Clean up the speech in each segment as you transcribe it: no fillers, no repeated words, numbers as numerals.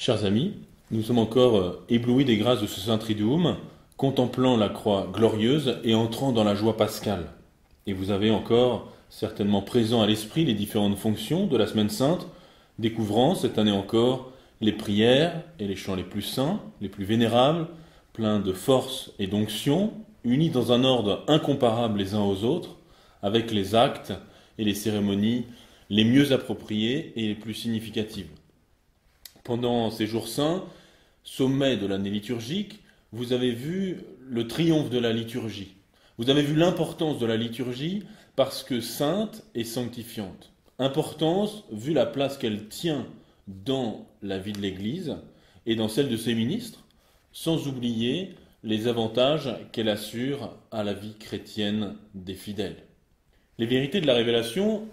Chers amis, nous sommes encore éblouis des grâces de ce Saint Triduum, contemplant la croix glorieuse et entrant dans la joie pascale. Et vous avez encore certainement présent à l'esprit les différentes fonctions de la Semaine Sainte, découvrant cette année encore les prières et les chants les plus saints, les plus vénérables, pleins de force et d'onction, unis dans un ordre incomparable les uns aux autres, avec les actes et les cérémonies les mieux appropriées et les plus significatives. Pendant ces jours saints, sommet de l'année liturgique, vous avez vu le triomphe de la liturgie. Vous avez vu l'importance de la liturgie parce que sainte et sanctifiante. Importance vu la place qu'elle tient dans la vie de l'Église et dans celle de ses ministres, sans oublier les avantages qu'elle assure à la vie chrétienne des fidèles. Les vérités de la révélation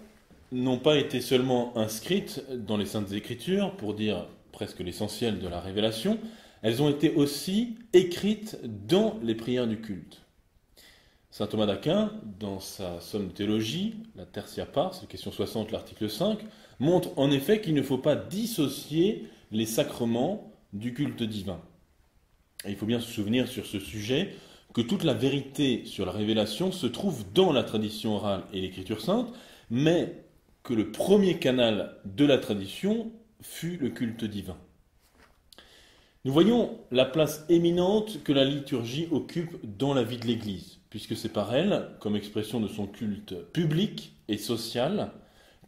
n'ont pas été seulement inscrites dans les Saintes Écritures, pour dire presque l'essentiel de la révélation, elles ont été aussi écrites dans les prières du culte. Saint Thomas d'Aquin, dans sa Somme Théologie, la Tertia Pars, c'est la question 60, l'article 5, montre en effet qu'il ne faut pas dissocier les sacrements du culte divin. Et il faut bien se souvenir sur ce sujet que toute la vérité sur la révélation se trouve dans la tradition orale et l'écriture sainte, mais que le premier canal de la tradition fut le culte divin. Nous voyons la place éminente que la liturgie occupe dans la vie de l'Église, puisque c'est par elle, comme expression de son culte public et social,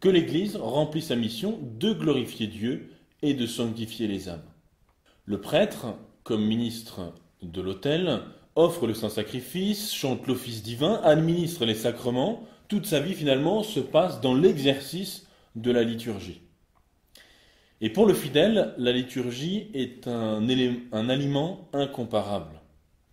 que l'Église remplit sa mission de glorifier Dieu et de sanctifier les âmes. Le prêtre, comme ministre de l'autel, offre le saint sacrifice, chante l'office divin, administre les sacrements. Toute sa vie finalement se passe dans l'exercice de la liturgie. Et pour le fidèle, la liturgie est un aliment incomparable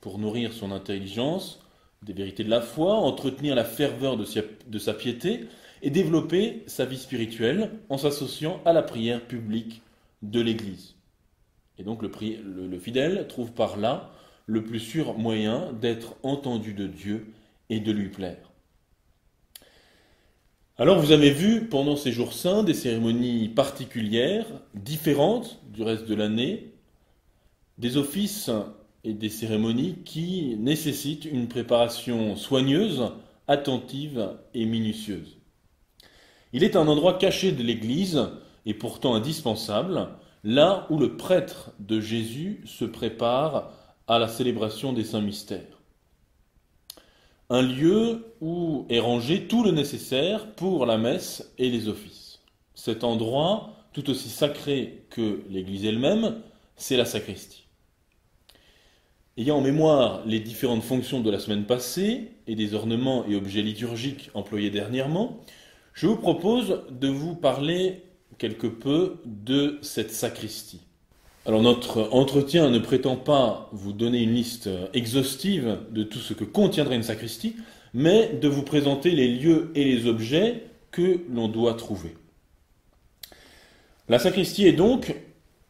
pour nourrir son intelligence des vérités de la foi, entretenir la ferveur de sa piété et développer sa vie spirituelle en s'associant à la prière publique de l'Église. Et donc le fidèle trouve par là le plus sûr moyen d'être entendu de Dieu et de lui plaire. Alors vous avez vu pendant ces jours saints des cérémonies particulières, différentes du reste de l'année, des offices et des cérémonies qui nécessitent une préparation soigneuse, attentive et minutieuse. Il est un endroit caché de l'Église et pourtant indispensable, là où le prêtre de Jésus se prépare à la célébration des saints mystères. Un lieu où est rangé tout le nécessaire pour la messe et les offices. Cet endroit, tout aussi sacré que l'Église elle-même, c'est la sacristie. Ayant en mémoire les différentes fonctions de la semaine passée et des ornements et objets liturgiques employés dernièrement, je vous propose de vous parler quelque peu de cette sacristie. Alors notre entretien ne prétend pas vous donner une liste exhaustive de tout ce que contiendrait une sacristie, mais de vous présenter les lieux et les objets que l'on doit trouver. La sacristie est donc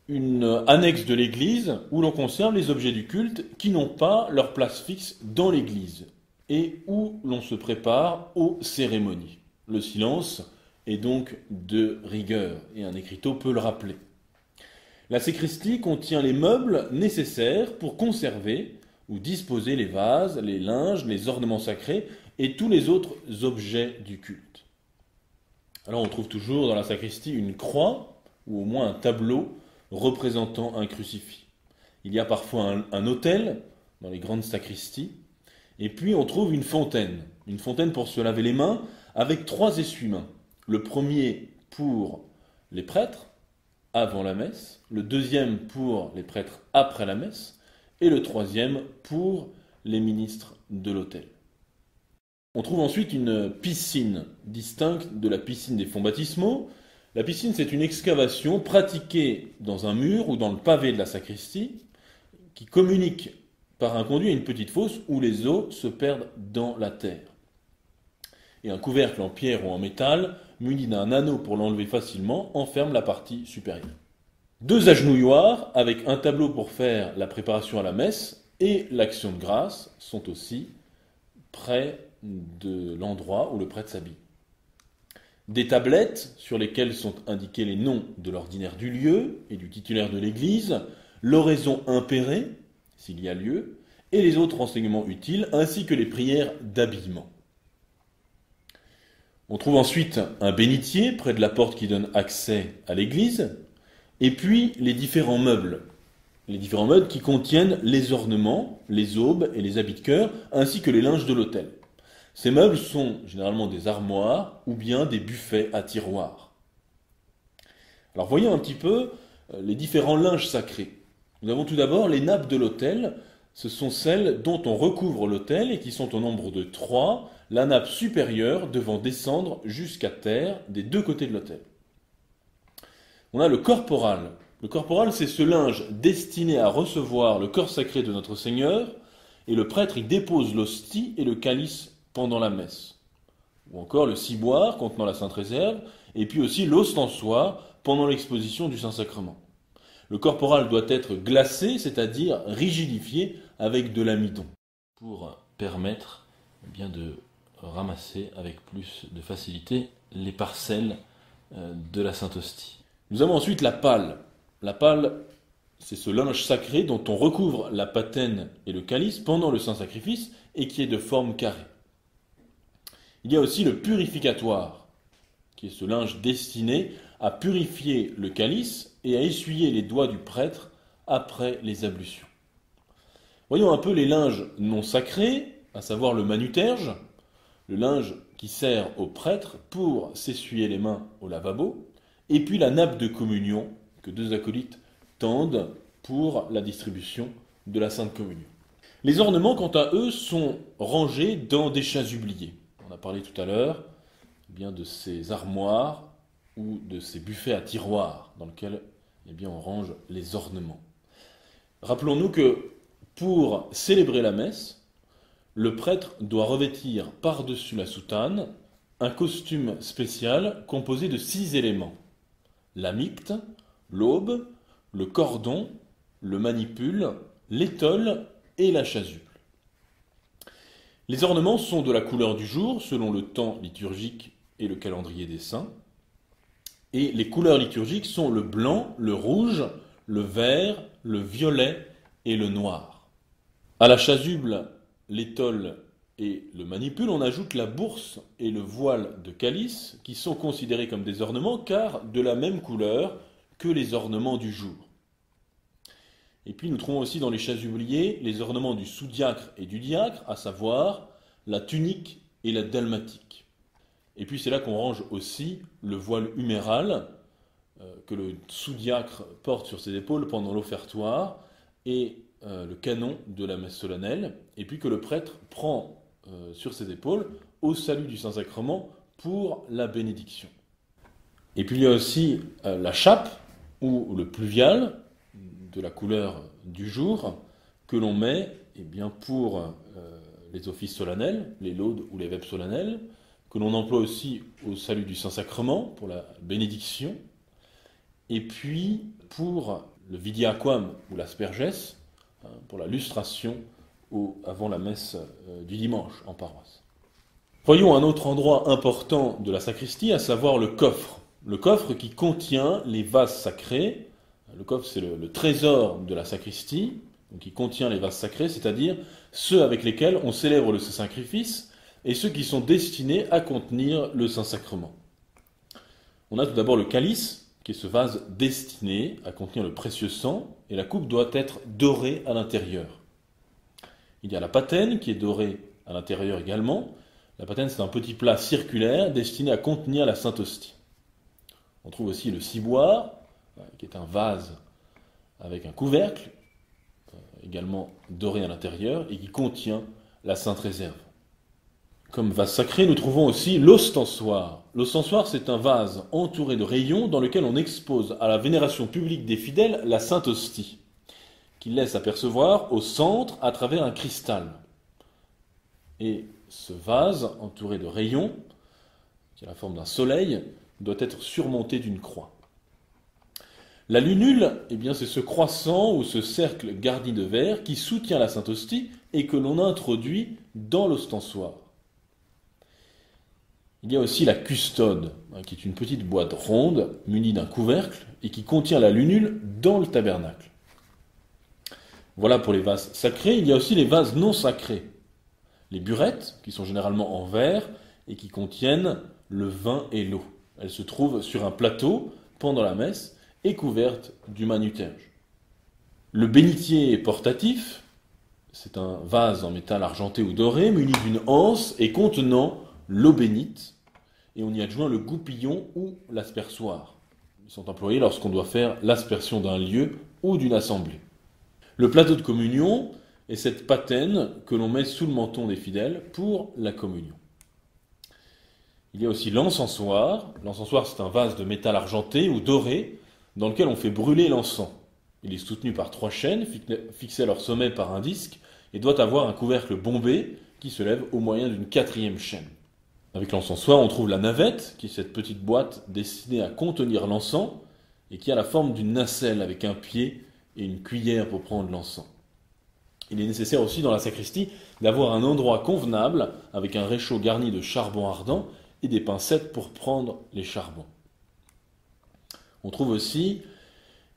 une annexe de l'église où l'on conserve les objets du culte qui n'ont pas leur place fixe dans l'église et où l'on se prépare aux cérémonies. Le silence est donc de rigueur et un écriteau peut le rappeler. La sacristie contient les meubles nécessaires pour conserver ou disposer les vases, les linges, les ornements sacrés et tous les autres objets du culte. Alors on trouve toujours dans la sacristie une croix ou au moins un tableau représentant un crucifix. Il y a parfois un autel dans les grandes sacristies et puis on trouve une fontaine pour se laver les mains avec 3 essuie-mains. Le premier pour les prêtres, avant la messe, le deuxième pour les prêtres après la messe, et le troisième pour les ministres de l'autel. On trouve ensuite une piscine distincte de la piscine des fonts baptismaux. La piscine, c'est une excavation pratiquée dans un mur ou dans le pavé de la sacristie, qui communique par un conduit à une petite fosse où les eaux se perdent dans la terre. Et un couvercle en pierre ou en métal, muni d'un anneau pour l'enlever facilement, enferme la partie supérieure. 2 agenouilloirs avec un tableau pour faire la préparation à la messe et l'action de grâce sont aussi près de l'endroit où le prêtre s'habille. des tablettes sur lesquelles sont indiqués les noms de l'ordinaire du lieu et du titulaire de l'église, l'oraison impérée, s'il y a lieu, et les autres renseignements utiles, ainsi que les prières d'habillement. On trouve ensuite un bénitier près de la porte qui donne accès à l'église, et puis les différents meubles qui contiennent les ornements, les aubes et les habits de chœur, ainsi que les linges de l'autel. Ces meubles sont généralement des armoires ou bien des buffets à tiroirs. Alors voyons un petit peu les différents linges sacrés. Nous avons tout d'abord les nappes de l'autel. Ce sont celles dont on recouvre l'autel et qui sont au nombre de 3, la nappe supérieure devant descendre jusqu'à terre des 2 côtés de l'autel. On a le corporal. Le corporal, c'est ce linge destiné à recevoir le corps sacré de notre Seigneur, et le prêtre y dépose l'hostie et le calice pendant la messe. Ou encore le ciboire contenant la Sainte Réserve, et puis aussi l'ostensoir pendant l'exposition du Saint-Sacrement. Le corporal doit être glacé, c'est-à-dire rigidifié avec de l'amidon, pour permettre de ramasser avec plus de facilité les parcelles de la Sainte Hostie. Nous avons ensuite la pâle. La pâle, c'est ce linge sacré dont on recouvre la patène et le calice pendant le Saint-Sacrifice et qui est de forme carrée. Il y a aussi le purificatoire, qui est ce linge destiné à purifier le calice et à essuyer les doigts du prêtre après les ablutions. Voyons un peu les linges non sacrés, à savoir le manuterge, le linge qui sert au prêtre pour s'essuyer les mains au lavabo, et puis la nappe de communion que 2 acolytes tendent pour la distribution de la Sainte Communion. Les ornements, quant à eux, sont rangés dans des chasubliers. On a parlé tout à l'heure de ces armoires ou de ces buffets à tiroirs dans lesquels on range les ornements. Rappelons-nous que pour célébrer la messe, le prêtre doit revêtir par-dessus la soutane un costume spécial composé de 6 éléments. L'amicte, l'aube, le cordon, le manipule, l'étole et la chasuble. Les ornements sont de la couleur du jour, selon le temps liturgique et le calendrier des saints. Et les couleurs liturgiques sont le blanc, le rouge, le vert, le violet et le noir. À la chasuble, l'étole et le manipule, on ajoute la bourse et le voile de calice, qui sont considérés comme des ornements, car de la même couleur que les ornements du jour. Et puis nous trouvons aussi dans les chasubliers les ornements du sous-diacre et du diacre, à savoir la tunique et la dalmatique. Et puis c'est là qu'on range aussi le voile huméral que le sous-diacre porte sur ses épaules pendant l'offertoire et le canon de la messe solennelle, et puis que le prêtre prend sur ses épaules au salut du Saint-Sacrement pour la bénédiction. Et puis il y a aussi la chape ou le pluvial de la couleur du jour que l'on met pour les offices solennels, les laudes ou les vêpres solennelles, que l'on emploie aussi au salut du Saint-Sacrement pour la bénédiction, et puis pour le vidiaquam ou l'asperges, pour la lustration avant la messe du dimanche en paroisse. Voyons un autre endroit important de la sacristie, à savoir le coffre. Le coffre qui contient les vases sacrés. Le coffre, c'est le trésor de la sacristie, donc qui contient les vases sacrés, c'est-à-dire ceux avec lesquels on célèbre le Saint-Sacrifice et ceux qui sont destinés à contenir le Saint-Sacrement. On a tout d'abord le calice, qui est ce vase destiné à contenir le précieux sang, et la coupe doit être dorée à l'intérieur. Il y a la patène, qui est dorée à l'intérieur également. La patène, c'est un petit plat circulaire destiné à contenir la Sainte Hostie. On trouve aussi le ciboire, qui est un vase avec un couvercle, également doré à l'intérieur, et qui contient la Sainte Réserve. Comme vase sacré, nous trouvons aussi l'ostensoir. L'ostensoir, c'est un vase entouré de rayons dans lequel on expose à la vénération publique des fidèles la Sainte Hostie, qu'il laisse apercevoir au centre à travers un cristal. Et ce vase, entouré de rayons, qui a la forme d'un soleil, doit être surmonté d'une croix. La lunule, c'est ce croissant ou ce cercle garni de verre qui soutient la Sainte Hostie et que l'on introduit dans l'ostensoir. Il y a aussi la custode, qui est une petite boîte ronde munie d'un couvercle et qui contient la lunule dans le tabernacle. Voilà pour les vases sacrés. Il y a aussi les vases non sacrés. Les burettes, qui sont généralement en verre et qui contiennent le vin et l'eau. Elles se trouvent sur un plateau pendant la messe et couvertes du manuterge. Le bénitier portatif, c'est un vase en métal argenté ou doré muni d'une anse et contenant l'eau bénite, et on y adjoint le goupillon ou l'aspersoir. Ils sont employés lorsqu'on doit faire l'aspersion d'un lieu ou d'une assemblée. Le plateau de communion est cette patène que l'on met sous le menton des fidèles pour la communion. Il y a aussi l'encensoir. L'encensoir, c'est un vase de métal argenté ou doré dans lequel on fait brûler l'encens. Il est soutenu par 3 chaînes fixées à leur sommet par un disque et doit avoir un couvercle bombé qui se lève au moyen d'une 4e chaîne. Avec l'encensoir, on trouve la navette, qui est cette petite boîte destinée à contenir l'encens et qui a la forme d'une nacelle avec un pied et une cuillère pour prendre l'encens. Il est nécessaire aussi dans la sacristie d'avoir un endroit convenable avec un réchaud garni de charbon ardent et des pincettes pour prendre les charbons. On trouve aussi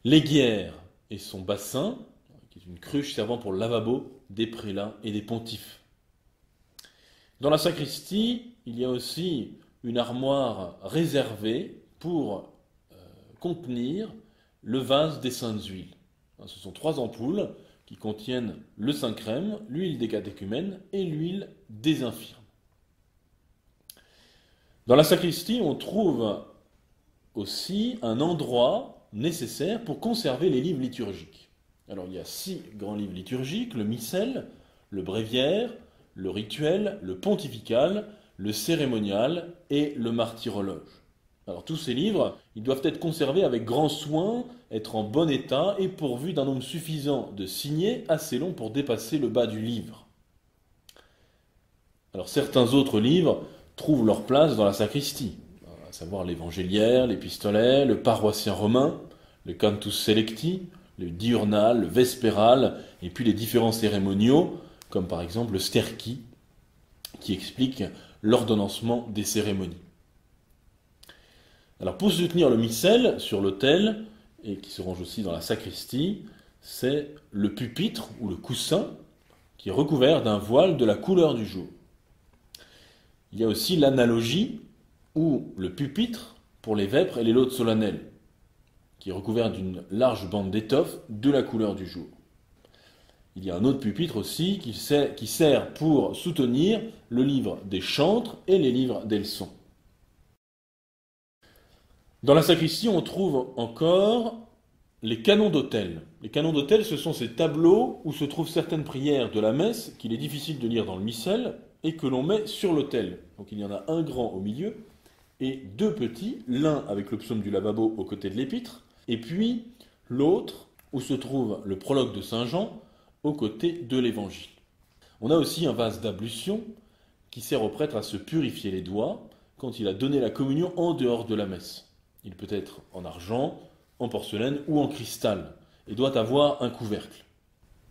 l'aiguière et son bassin, qui est une cruche servant pour le lavabo des prélats et des pontifes. Dans la sacristie, il y a aussi une armoire réservée pour contenir le vase des saintes huiles. Ce sont 3 ampoules qui contiennent le saint crème, l'huile des catéchumènes et l'huile des infirmes. Dans la sacristie, on trouve aussi un endroit nécessaire pour conserver les livres liturgiques. Alors il y a 6 grands livres liturgiques, le missel, le bréviaire, le rituel, le pontifical, le cérémonial et le martyrologe. Alors tous ces livres, ils doivent être conservés avec grand soin, être en bon état et pourvus d'un nombre suffisant de signets, assez long pour dépasser le bas du livre. Alors certains autres livres trouvent leur place dans la sacristie, à savoir l'évangéliaire, l'épistolaire, le paroissien romain, le cantus selecti, le diurnal, le vespéral, et puis les différents cérémoniaux, comme par exemple le sterki, qui explique l'ordonnancement des cérémonies. Alors pour soutenir le missel sur l'autel, et qui se range aussi dans la sacristie, c'est le pupitre ou le coussin qui est recouvert d'un voile de la couleur du jour. Il y a aussi l'analogie ou le pupitre pour les vêpres et les laudes solennelles, qui est recouvert d'une large bande d'étoffe de la couleur du jour. Il y a un autre pupitre aussi qui sert pour soutenir le livre des chantres et les livres des leçons. Dans la sacristie, on trouve encore les canons d'autel. Les canons d'autel, ce sont ces tableaux où se trouvent certaines prières de la messe qu'il est difficile de lire dans le missel et que l'on met sur l'autel. Donc il y en a un grand au milieu et 2 petits, l'un avec le psaume du lavabo aux côtés de l'épître, et puis l'autre où se trouve le prologue de Saint Jean aux côtés de l'évangile. On a aussi un vase d'ablution qui sert au prêtre à se purifier les doigts quand il a donné la communion en dehors de la messe. Il peut être en argent, en porcelaine ou en cristal et doit avoir un couvercle.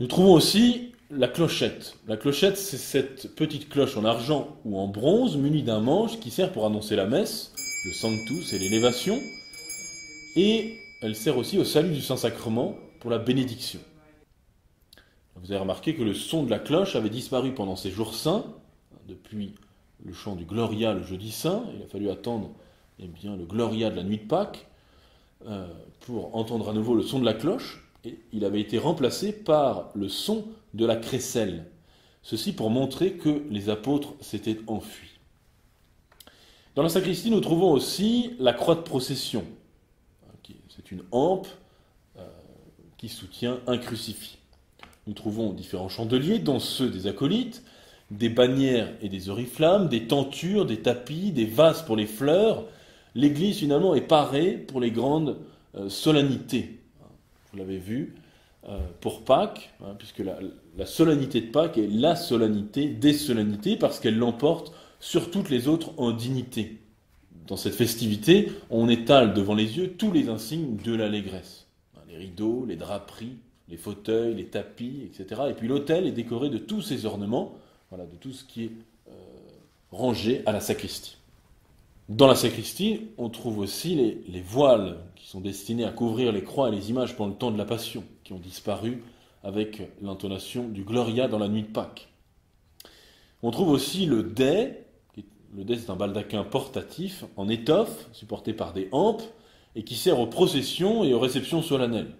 Nous trouvons aussi la clochette. La clochette, c'est cette petite cloche en argent ou en bronze munie d'un manche qui sert pour annoncer la messe, le sanctus et l'élévation, et elle sert aussi au salut du Saint-Sacrement pour la bénédiction. Vous avez remarqué que le son de la cloche avait disparu pendant ces jours saints, depuis le chant du Gloria le jeudi saint. Il a fallu attendre le Gloria de la nuit de Pâques pour entendre à nouveau le son de la cloche, et il avait été remplacé par le son de la crécelle. Ceci pour montrer que les apôtres s'étaient enfuis. Dans la sacristie, nous trouvons aussi la croix de procession. C'est une hampe qui soutient un crucifix. Nous trouvons différents chandeliers, dont ceux des acolytes, des bannières et des oriflammes, des tentures, des tapis, des vases pour les fleurs. L'église, finalement, est parée pour les grandes solennités. Vous l'avez vu, pour Pâques, puisque la solennité de Pâques est la solennité des solennités, parce qu'elle l'emporte sur toutes les autres en dignité. Dans cette festivité, on étale devant les yeux tous les insignes de l'allégresse. Les rideaux, les draperies, les fauteuils, les tapis, etc. Et puis l'autel est décoré de tous ces ornements, de tout ce qui est rangé à la sacristie. Dans la sacristie, on trouve aussi les voiles qui sont destinés à couvrir les croix et les images pendant le temps de la Passion, qui ont disparu avec l'intonation du Gloria dans la nuit de Pâques. On trouve aussi le dais. Le dais, c'est un baldaquin portatif en étoffe, supporté par des hampes, et qui sert aux processions et aux réceptions solennelles.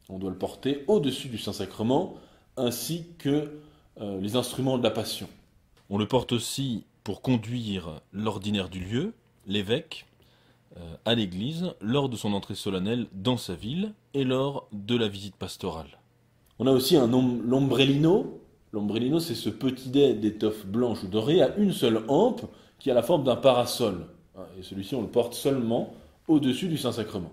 On doit le porter au-dessus du Saint-Sacrement, ainsi que les instruments de la Passion. On le porte aussi pour conduire l'ordinaire du lieu, l'évêque, à l'église, lors de son entrée solennelle dans sa ville et lors de la visite pastorale. On a aussi l'ombrellino. L'ombrellino, c'est ce petit dais d'étoffe blanche ou dorée à une seule hampe qui a la forme d'un parasol. Et celui-ci, on le porte seulement au-dessus du Saint-Sacrement.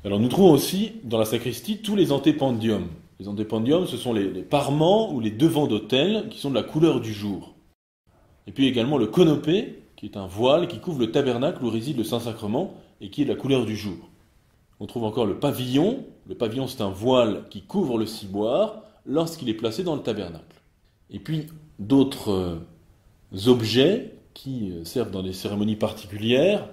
Alors nous trouvons aussi dans la sacristie tous les antépendiums. Les antépendiums, ce sont les parements ou les devants d'autel qui sont de la couleur du jour. Et puis également le conopé, qui est un voile qui couvre le tabernacle où réside le Saint-Sacrement et qui est de la couleur du jour. On trouve encore le pavillon. Le pavillon, c'est un voile qui couvre le ciboire lorsqu'il est placé dans le tabernacle. Et puis d'autres objets qui servent dans des cérémonies particulières,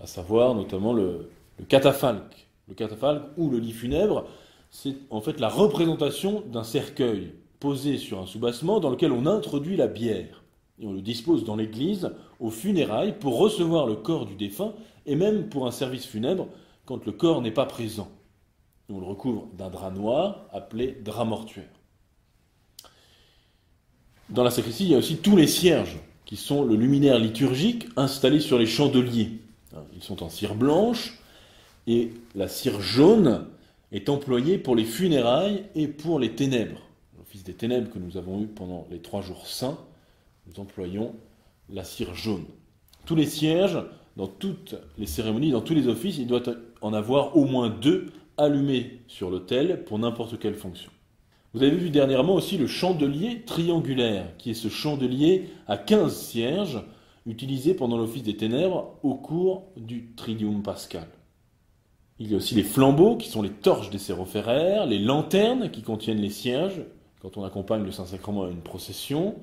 à savoir notamment le catafalque. Le catafalque ou le lit funèbre, c'est en fait la représentation d'un cercueil posé sur un soubassement dans lequel on introduit la bière. Et on le dispose dans l'église, aux funérailles, pour recevoir le corps du défunt, et même pour un service funèbre, quand le corps n'est pas présent. Et on le recouvre d'un drap noir, appelé drap mortuaire. Dans la sacristie, il y a aussi tous les cierges, qui sont le luminaire liturgique installé sur les chandeliers. Ils sont en cire blanche, et la cire jaune est employée pour les funérailles et pour les ténèbres. L'office des ténèbres que nous avons eu pendant les 3 jours saints, nous employons la cire jaune. Tous les cierges, dans toutes les cérémonies, dans tous les offices, il doit en avoir au moins 2 allumés sur l'autel pour n'importe quelle fonction. Vous avez vu dernièrement aussi le chandelier triangulaire, qui est ce chandelier à 15 cierges, utilisé pendant l'office des ténèbres au cours du Triduum pascal. Il y a aussi les flambeaux, qui sont les torches des sérophéraires, les lanternes, qui contiennent les cierges, quand on accompagne le Saint-Sacrement à une procession.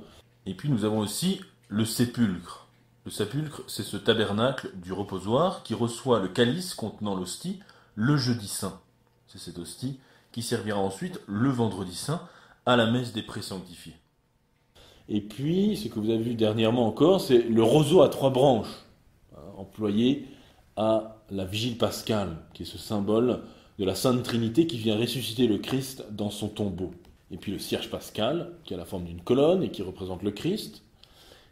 Et puis nous avons aussi le sépulcre. Le sépulcre, c'est ce tabernacle du reposoir qui reçoit le calice contenant l'hostie le jeudi saint. C'est cette hostie qui servira ensuite le vendredi saint à la messe des présanctifiés. Et puis, ce que vous avez vu dernièrement encore, c'est le roseau à 3 branches, employé à la vigile pascale, qui est ce symbole de la Sainte Trinité qui vient ressusciter le Christ dans son tombeau. Et puis le cierge pascal, qui a la forme d'une colonne et qui représente le Christ.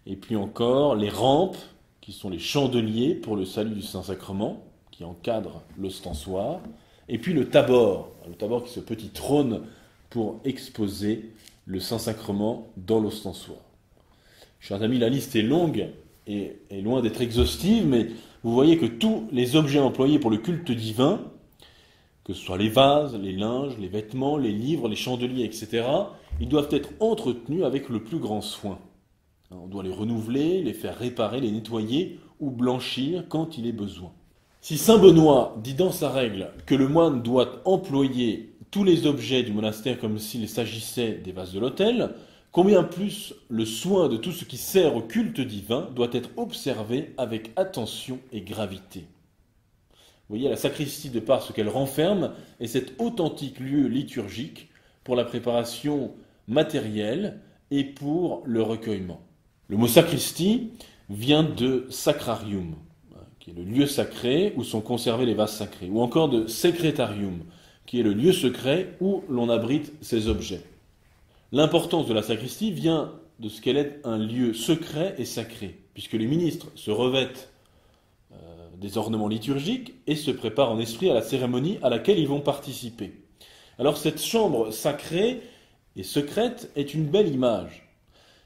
Et puis encore les rampes, qui sont les chandeliers pour le salut du Saint-Sacrement, qui encadrent l'ostensoir. Et puis le tabor qui est ce petit trône pour exposer le Saint-Sacrement dans l'ostensoir. Chers amis, la liste est longue et loin d'être exhaustive, mais vous voyez que tous les objets employés pour le culte divin, que ce soit les vases, les linges, les vêtements, les livres, les chandeliers, etc., ils doivent être entretenus avec le plus grand soin. On doit les renouveler, les faire réparer, les nettoyer ou blanchir quand il est besoin. Si saint Benoît dit dans sa règle que le moine doit employer tous les objets du monastère comme s'il s'agissait des vases de l'autel, combien plus le soin de tout ce qui sert au culte divin doit être observé avec attention et gravité. Vous voyez, la sacristie, de par ce qu'elle renferme, est cet authentique lieu liturgique pour la préparation matérielle et pour le recueillement. Le mot sacristie vient de sacrarium, qui est le lieu sacré où sont conservés les vases sacrés, ou encore de secretarium, qui est le lieu secret où l'on abrite ces objets. L'importance de la sacristie vient de ce qu'elle est un lieu secret et sacré, puisque les ministres se revêtent des ornements liturgiques et se préparent en esprit à la cérémonie à laquelle ils vont participer. Alors cette chambre sacrée et secrète est une belle image.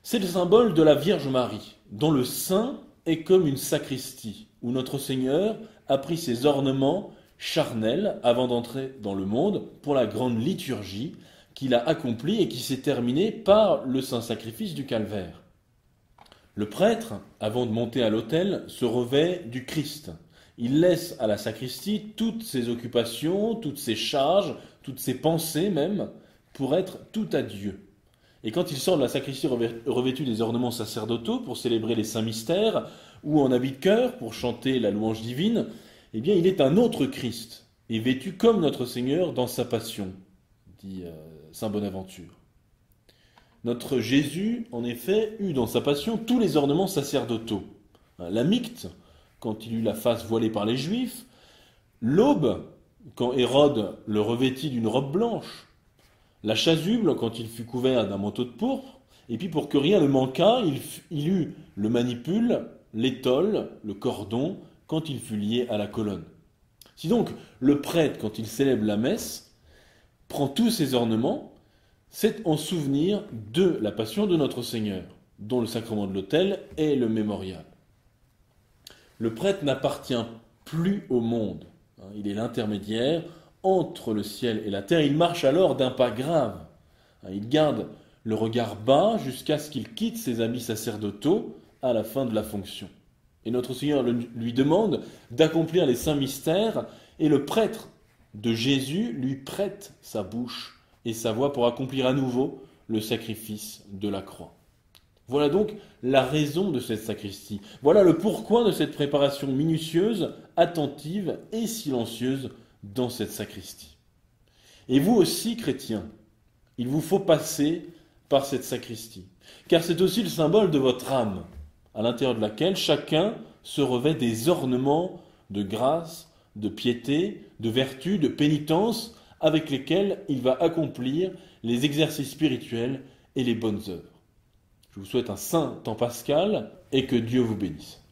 C'est le symbole de la Vierge Marie, dont le sein est comme une sacristie, où notre Seigneur a pris ses ornements charnels avant d'entrer dans le monde pour la grande liturgie qu'il a accomplie et qui s'est terminée par le saint sacrifice du calvaire. Le prêtre, avant de monter à l'autel, se revêt du Christ. Il laisse à la sacristie toutes ses occupations, toutes ses charges, toutes ses pensées même, pour être tout à Dieu. Et quand il sort de la sacristie revêtu des ornements sacerdotaux pour célébrer les saints mystères, ou en habit de chœur pour chanter la louange divine, eh bien il est un autre Christ, et vêtu comme notre Seigneur dans sa passion, dit saint Bonaventure. Notre Jésus, en effet, eut dans sa passion tous les ornements sacerdotaux. La micte, quand il eut la face voilée par les Juifs, l'aube, quand Hérode le revêtit d'une robe blanche, la chasuble, quand il fut couvert d'un manteau de pourpre, et puis pour que rien ne manquât, il eut le manipule, l'étole, le cordon, quand il fut lié à la colonne. Si donc le prêtre, quand il célèbre la messe, prend tous ces ornements, c'est en souvenir de la passion de notre Seigneur, dont le sacrement de l'autel est le mémorial. Le prêtre n'appartient plus au monde, il est l'intermédiaire entre le ciel et la terre, il marche alors d'un pas grave, il garde le regard bas jusqu'à ce qu'il quitte ses habits sacerdotaux à la fin de la fonction. Et notre Seigneur lui demande d'accomplir les saints mystères, et le prêtre de Jésus lui prête sa bouche et sa voix pour accomplir à nouveau le sacrifice de la croix. Voilà donc la raison de cette sacristie. Voilà le pourquoi de cette préparation minutieuse, attentive et silencieuse dans cette sacristie. Et vous aussi, chrétiens, il vous faut passer par cette sacristie, car c'est aussi le symbole de votre âme, à l'intérieur de laquelle chacun se revêt des ornements de grâce, de piété, de vertu, de pénitence, avec lesquels il va accomplir les exercices spirituels et les bonnes œuvres. Je vous souhaite un saint temps pascal et que Dieu vous bénisse.